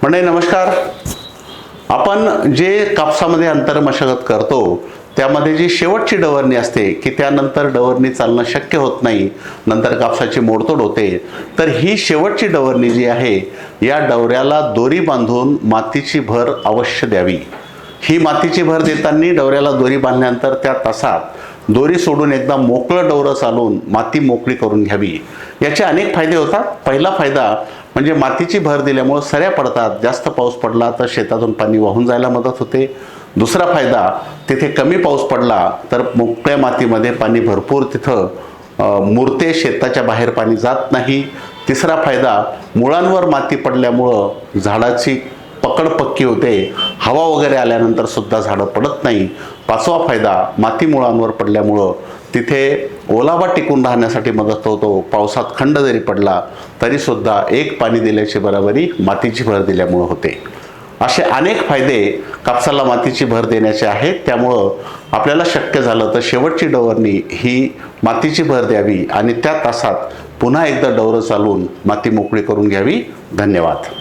मंडळी नमस्कार। आपण जे कापसामध्ये अंतर मशागत करतो त्यामध्ये जी शेवटची डवरणी असते की त्यानंतर डवरणी चालणं शक्य होत नाही, नंतर कापसाची मोडतोड होते, तर ही शेवटची डवरणी जी आहे या डवऱ्याला दोरी बांधून मातीची भर अवश्य द्यावी। ही मातीची भर देताना डवऱ्याला दोरी बांधल्यानंतर त्या तासात दोरी सोडून एकदा मोकळं डवरं चालून माती मोकळी करून घ्यावी। याचे अनेक फायदे होतात। पहिला फायदा म्हणजे मातीची भर दिल्यामुळे सऱ्या पडतात, जास्त पाऊस पडला तर शेतातून पाणी वाहून जायला मदत होते। दुसरा फायदा, तिथे कमी पाऊस पडला तर मोकळ्या मातीमध्ये पाणी भरपूर तिथं मुरते, शेताच्या बाहेर पाणी जात नाही। तिसरा फायदा, मुळांवर माती पडल्यामुळं झाडाची पकड पक्की होते, हवा वगैरे आल्यानंतर सुद्धा झाडं पडत नाही। पाचवा फायदा, माती मुळांवर पडल्यामुळं तिथे ओलावा टिकून राहण्यासाठी मदत होतो। पावसात खंड जरी पडला तरी सुद्धा एक पाणी दिल्याची बरोबरी मातीची भर दिल्यामुळे होते। असे अनेक फायदे कापसाला मातीची भर देण्याचे आहेत। त्यामुळं आपल्याला शक्य झालं तर शेवटची डवरणी ही मातीची भर द्यावी आणि त्या तासात पुन्हा एकदा डवरं चालवून माती मोकळी करून घ्यावी। धन्यवाद।